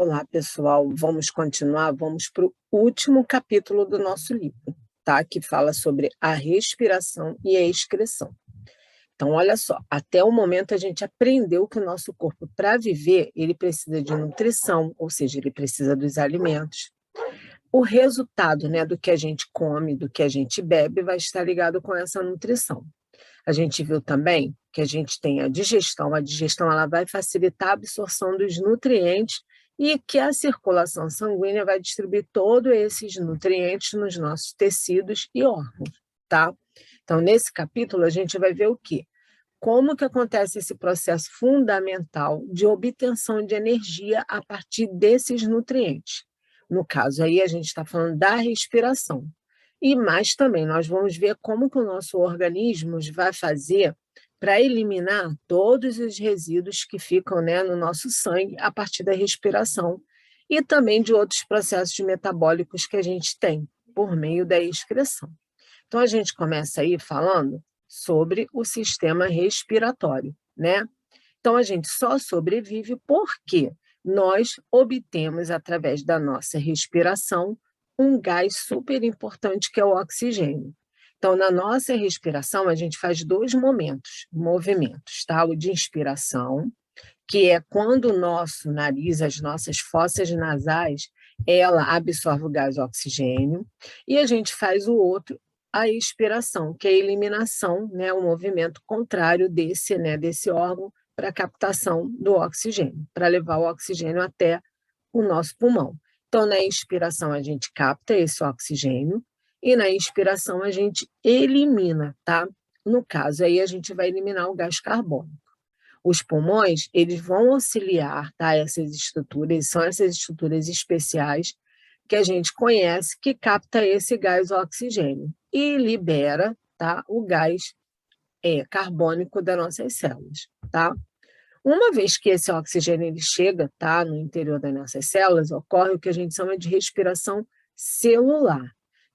Olá, pessoal. Vamos continuar, vamos para o último capítulo do nosso livro, tá? Que fala sobre a respiração e a excreção. Então, olha só, até o momento a gente aprendeu que o nosso corpo, para viver, ele precisa de nutrição, ou seja, ele precisa dos alimentos. O resultado, né, do que a gente come, do que a gente bebe, vai estar ligado com essa nutrição. A gente viu também que a gente tem a digestão ela vai facilitar a absorção dos nutrientes e que a circulação sanguínea vai distribuir todos esses nutrientes nos nossos tecidos e órgãos, tá? Então, nesse capítulo, a gente vai ver o quê? Como que acontece esse processo fundamental de obtenção de energia a partir desses nutrientes. No caso aí, a gente está falando da respiração. E mais também, nós vamos ver como que o nosso organismo vai fazer para eliminar todos os resíduos que ficam, né, no nosso sangue a partir da respiração e também de outros processos metabólicos que a gente tem por meio da excreção. Então, a gente começa aí falando sobre o sistema respiratório, né? Então, a gente só sobrevive porque nós obtemos, através da nossa respiração, um gás super importante que é o oxigênio. Então, na nossa respiração, a gente faz dois movimentos, tá? O de inspiração, que é quando o nosso nariz, as nossas fossas nasais, ela absorve o gás oxigênio, e a gente faz o outro, a expiração, que é a eliminação, né, o movimento contrário desse órgão para a captação do oxigênio, para levar o oxigênio até o nosso pulmão. Então, na inspiração, a gente capta esse oxigênio e na expiração a gente elimina, tá? No caso, aí a gente vai eliminar o gás carbônico. Os pulmões, eles vão auxiliar, tá, essas estruturas, são essas estruturas especiais que a gente conhece que capta esse gás oxigênio e libera, tá, o gás carbônico das nossas células, tá? Uma vez que esse oxigênio ele chega, tá, no interior das nossas células, ocorre o que a gente chama de respiração celular.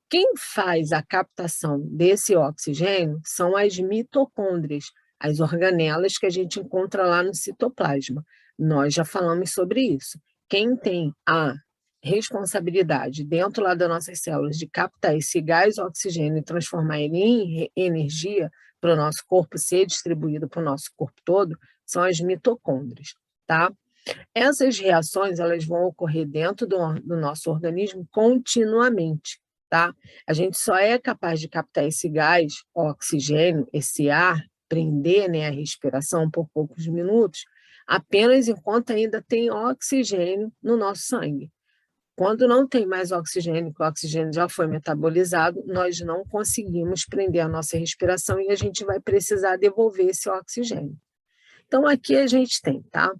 Quem faz a captação desse oxigênio são as mitocôndrias, as organelas que a gente encontra lá no citoplasma. Nós já falamos sobre isso. Quem tem a responsabilidade dentro lá das nossas células de captar esse gás oxigênio e transformar ele em energia para o nosso corpo ser distribuído para o nosso corpo todo, são as mitocôndrias, tá? Essas reações, elas vão ocorrer dentro do nosso organismo continuamente, tá? A gente só é capaz de captar esse gás, oxigênio, esse ar, prender, né, a respiração por poucos minutos, apenas enquanto ainda tem oxigênio no nosso sangue. Quando não tem mais oxigênio, que o oxigênio já foi metabolizado, nós não conseguimos prender a nossa respiração e a gente vai precisar devolver esse oxigênio. Então, aqui a gente tem, tá?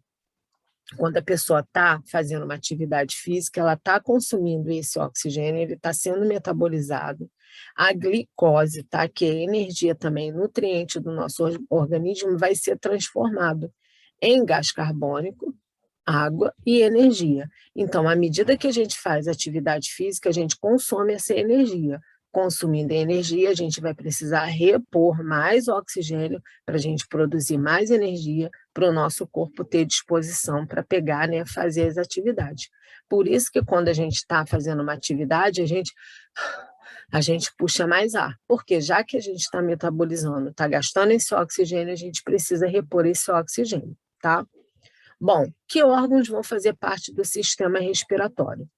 Quando a pessoa está fazendo uma atividade física, ela está consumindo esse oxigênio, ele está sendo metabolizado. A glicose, tá? Que é energia também, nutriente do nosso organismo, vai ser transformado em gás carbônico, água e energia. Então, à medida que a gente faz atividade física, a gente consome essa energia. Consumindo energia, a gente vai precisar repor mais oxigênio para a gente produzir mais energia para o nosso corpo ter disposição para pegar, né, fazer as atividades. Por isso que quando a gente está fazendo uma atividade, a gente puxa mais ar, porque já que a gente está metabolizando, está gastando esse oxigênio, a gente precisa repor esse oxigênio, tá? Bom, que órgãos vão fazer parte do sistema respiratório?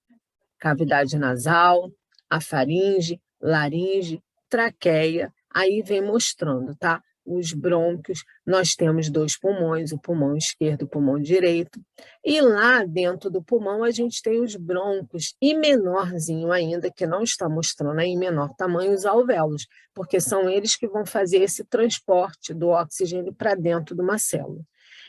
Cavidade nasal, a faringe, laringe, traqueia, aí vem mostrando, tá? Os brônquios, nós temos dois pulmões, o pulmão esquerdo e o pulmão direito, e lá dentro do pulmão a gente tem os brônquios, e menorzinho ainda, que não está mostrando aí em menor tamanho, os alvéolos, porque são eles que vão fazer esse transporte do oxigênio para dentro de uma célula.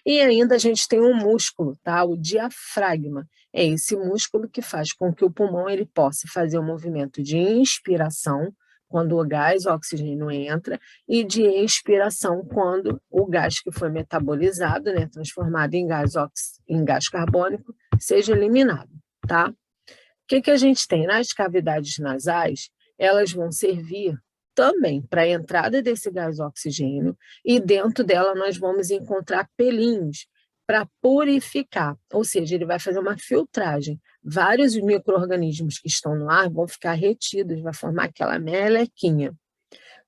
E ainda a gente tem um músculo, tá? O diafragma. É esse músculo que faz com que o pulmão ele possa fazer o movimento de inspiração, quando o gás, o oxigênio entra, e de expiração, quando o gás que foi metabolizado, né, transformado em gás carbônico, seja eliminado, tá? O que a gente tem? Nas cavidades nasais, elas vão servir também para a entrada desse gás oxigênio, e dentro dela nós vamos encontrar pelinhos, para purificar, ou seja, ele vai fazer uma filtragem. Vários micro-organismos que estão no ar vão ficar retidos, vai formar aquela melequinha.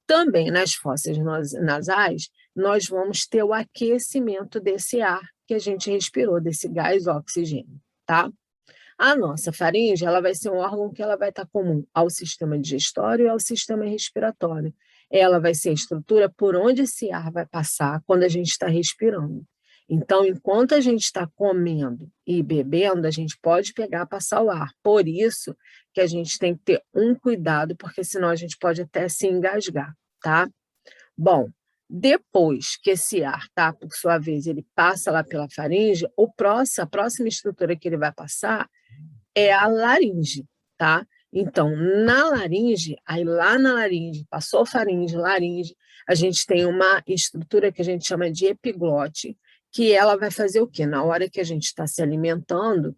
Também nas fossas nasais, nós vamos ter o aquecimento desse ar que a gente respirou, desse gás oxigênio, tá? A nossa faringe, ela vai ser um órgão que ela vai estar comum ao sistema digestório e ao sistema respiratório. Ela vai ser a estrutura por onde esse ar vai passar quando a gente está respirando. Então, enquanto a gente está comendo e bebendo, a gente pode pegar e passar o ar. Por isso que a gente tem que ter um cuidado, porque senão a gente pode até se engasgar, tá? Bom, depois que esse ar, tá, por sua vez, ele passa lá pela faringe, a próxima estrutura que ele vai passar é a laringe, tá? Então, na laringe, aí lá na laringe, passou faringe, laringe, a gente tem uma estrutura que a gente chama de epiglote, que ela vai fazer o quê? Na hora que a gente está se alimentando,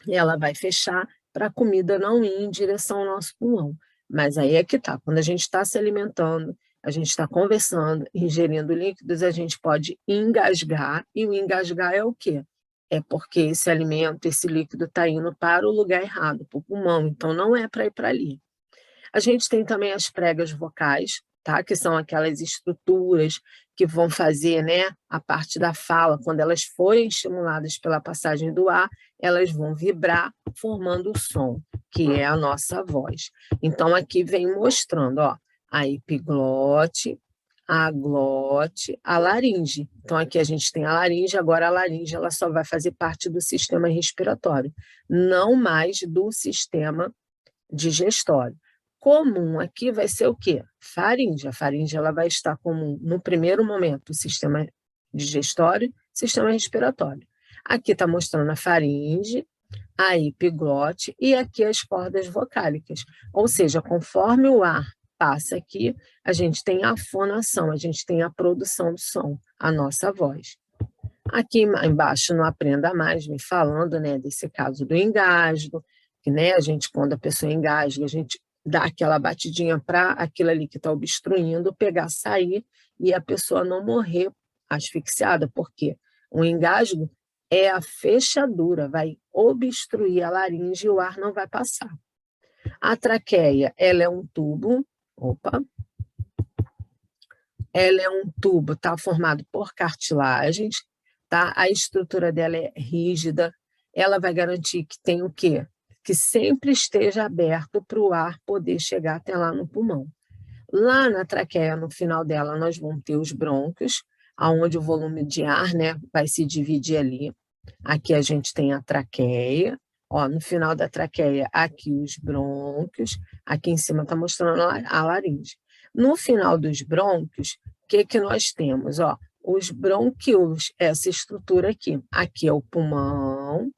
ela vai fechar para a comida não ir em direção ao nosso pulmão. Mas aí é que tá, quando a gente está se alimentando, a gente está conversando, ingerindo líquidos, a gente pode engasgar, e o engasgar é o quê? É porque esse alimento, esse líquido está indo para o lugar errado, para o pulmão, então não é para ir para ali. A gente tem também as pregas vocais, tá? Que são aquelas estruturas que vão fazer, né, a parte da fala, quando elas forem estimuladas pela passagem do ar, elas vão vibrar, formando o som, que é a nossa voz. Então, aqui vem mostrando, ó, a epiglote, a glote, a laringe. Então, aqui a gente tem a laringe, agora a laringe ela só vai fazer parte do sistema respiratório, não mais do sistema digestório. Comum aqui vai ser o quê? Faringe. A faringe ela vai estar comum no primeiro momento, o sistema digestório, sistema respiratório. Aqui está mostrando a faringe, a epiglote e aqui as cordas vocálicas. Ou seja, conforme o ar passa aqui, a gente tem a fonação, a gente tem a produção do som, a nossa voz. Aqui embaixo no Aprenda Mais, me falando, né, desse caso do engasgo, que, né, a gente, quando a pessoa engasga, a gente dá aquela batidinha para aquilo ali que está obstruindo pegar, sair e a pessoa não morrer asfixiada, porque o engasgo é a fechadura, vai obstruir a laringe e o ar não vai passar. A traqueia, ela é um tubo, ela é um tubo, está formado por cartilagens, tá? A estrutura dela é rígida, ela vai garantir que tem o quê? Que sempre esteja aberto para o ar poder chegar até lá no pulmão. Lá na traqueia, no final dela, nós vamos ter os brônquios, aonde o volume de ar, né, vai se dividir ali. Aqui a gente tem a traqueia, ó, no final da traqueia, aqui os brônquios, aqui em cima está mostrando a laringe. No final dos brônquios, o que que nós temos? Ó, os bronquíolos, essa estrutura aqui. Aqui é o pulmão,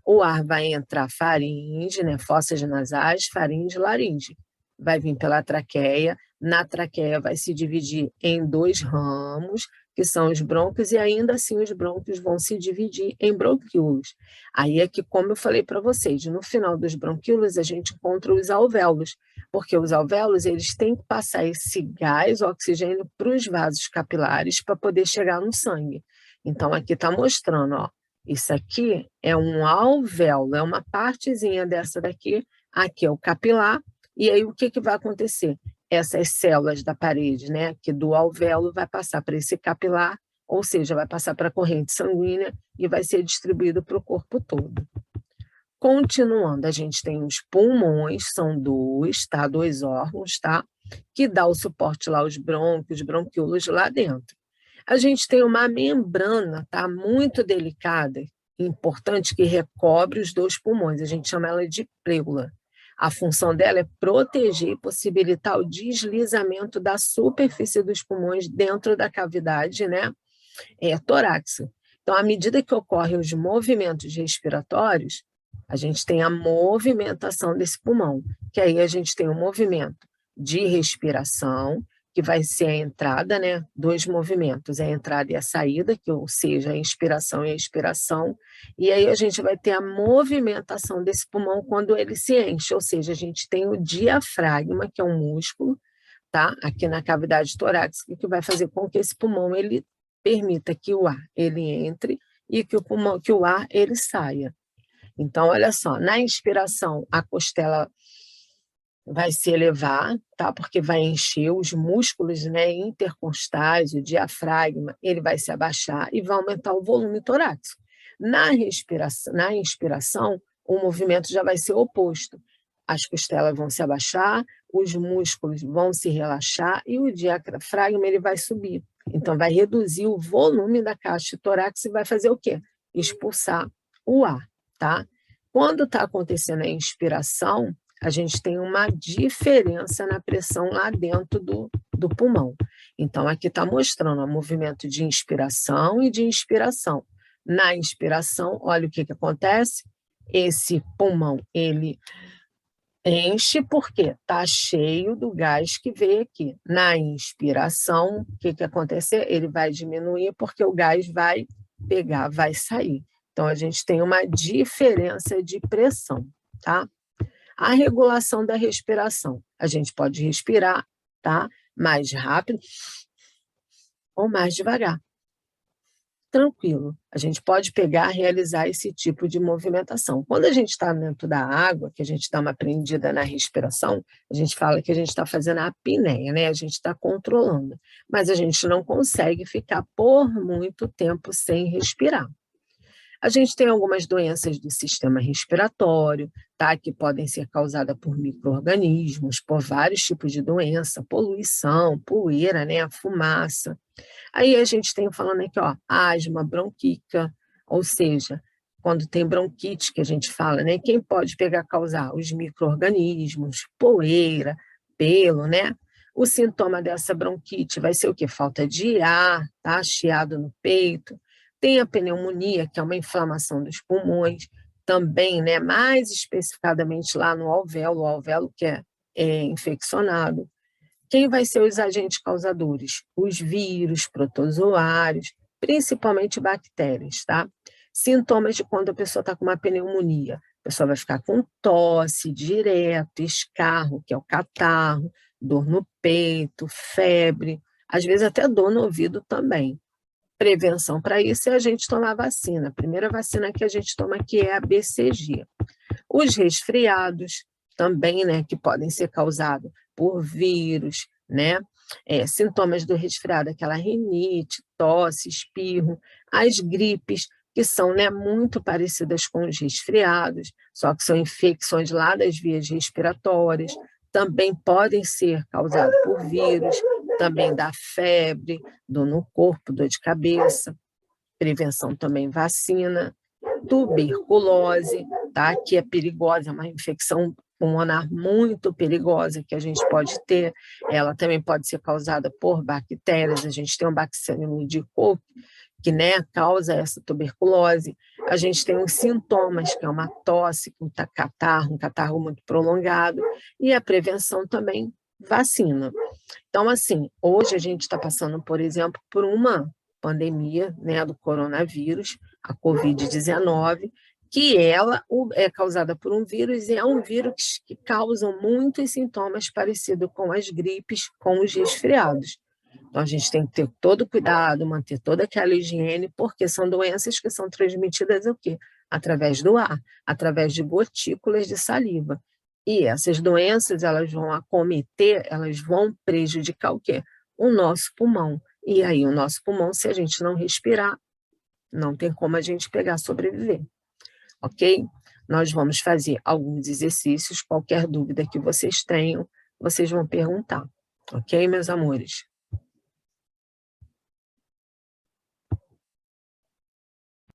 o ar vai entrar faringe, né, fossas nasais, faringe, laringe. Vai vir pela traqueia, na traqueia vai se dividir em dois ramos, que são os brônquios, e ainda assim os brônquios vão se dividir em bronquíolos. Aí é que, como eu falei para vocês, no final dos bronquíolos a gente encontra os alvéolos, porque os alvéolos eles têm que passar esse gás, o oxigênio, para os vasos capilares para poder chegar no sangue. Então aqui está mostrando, ó, isso aqui é um alvéolo, é uma partezinha dessa daqui, aqui é o capilar, e aí o que que vai acontecer? Essas células da parede, né, que do alvéolo vai passar para esse capilar, ou seja, vai passar para a corrente sanguínea e vai ser distribuído para o corpo todo. Continuando, a gente tem os pulmões, são dois, tá? Dois órgãos, tá? Que dá o suporte lá aos brônquios, bronquíolos lá dentro. A gente tem uma membrana, tá? Muito delicada, importante, que recobre os dois pulmões. A gente chama ela de pleura. A função dela é proteger e possibilitar o deslizamento da superfície dos pulmões dentro da cavidade, né, torácica. Então, à medida que ocorrem os movimentos respiratórios, a gente tem a movimentação desse pulmão, que aí a gente tem o movimento de respiração, que vai ser a entrada, né, dois movimentos, a entrada e a saída, que, ou seja, a inspiração e a expiração, e aí a gente vai ter a movimentação desse pulmão quando ele se enche, ou seja, a gente tem o diafragma, que é um músculo, tá, aqui na cavidade torácica, que vai fazer com que esse pulmão ele permita que o ar ele entre e que o pulmão, que o ar ele saia. Então, olha só, na inspiração, a costela vai se elevar, tá? Porque vai encher os músculos, né, intercostais, o diafragma, ele vai se abaixar e vai aumentar o volume torácico. Na inspiração, o movimento já vai ser oposto. As costelas vão se abaixar, os músculos vão se relaxar e o diafragma ele vai subir. Então, vai reduzir o volume da caixa torácica e vai fazer o quê? Expulsar o ar, tá? Quando está acontecendo a inspiração, a gente tem uma diferença na pressão lá dentro do pulmão. Então, aqui está mostrando o movimento de inspiração e de inspiração. Na inspiração, olha o que acontece. Esse pulmão, ele enche porque está cheio do gás que veio aqui. Na inspiração, o que acontecer? Ele vai diminuir porque o gás vai pegar, vai sair. Então, a gente tem uma diferença de pressão, tá? A regulação da respiração. A gente pode respirar, tá? Mais rápido ou mais devagar. Tranquilo. A gente pode pegar, realizar esse tipo de movimentação. Quando a gente está dentro da água, que a gente dá uma prendida na respiração, a gente fala que a gente está fazendo a apneia, né? A gente está controlando. Mas a gente não consegue ficar por muito tempo sem respirar. A gente tem algumas doenças do sistema respiratório, tá? Que podem ser causadas por micro-organismos, por vários tipos de doença, poluição, poeira, né? A fumaça. Aí a gente tem falando aqui, ó, asma, bronquica, ou seja, quando tem bronquite, que a gente fala, né? Quem pode pegar, causar? Os micro-organismos, poeira, pelo, né? O sintoma dessa bronquite vai ser o quê? Falta de ar, tá? Chiado no peito. Tem a pneumonia, que é uma inflamação dos pulmões, também, né, mais especificadamente lá no alvéolo, o alvéolo que é infeccionado. Quem vai ser os agentes causadores? Os vírus, protozoários, principalmente bactérias, tá? Sintomas de quando a pessoa está com uma pneumonia. A pessoa vai ficar com tosse direto, escarro, que é o catarro, dor no peito, febre, às vezes até dor no ouvido também. Prevenção para isso é a gente tomar vacina. A primeira vacina que a gente toma aqui é a BCG. Os resfriados também, né, que podem ser causados por vírus, né? Sintomas do resfriado, aquela rinite, tosse, espirro, as gripes, que são, né, muito parecidas com os resfriados, só que são infecções lá das vias respiratórias, também podem ser causadas por vírus, também dá febre, dor no corpo, dor de cabeça, prevenção também vacina, tuberculose, tá? Que é perigosa, é uma infecção pulmonar muito perigosa que a gente pode ter, ela também pode ser causada por bactérias, a gente tem um bacilo de Koch, que, né, causa essa tuberculose, a gente tem os sintomas, que é uma tosse, um catarro muito prolongado, e a prevenção também, vacina. Então, assim, hoje a gente está passando, por exemplo, por uma pandemia, né, do coronavírus, a Covid-19, que ela é causada por um vírus e é um vírus que causa muitos sintomas parecidos com as gripes, com os resfriados. Então, a gente tem que ter todo cuidado, manter toda aquela higiene, porque são doenças que são transmitidas o quê? Através do ar, através de gotículas de saliva. E essas doenças, elas vão acometer, elas vão prejudicar o quê? O nosso pulmão. E aí, o nosso pulmão, se a gente não respirar, não tem como a gente pegar, sobreviver. Ok? Nós vamos fazer alguns exercícios, qualquer dúvida que vocês tenham, vocês vão perguntar. Ok, meus amores?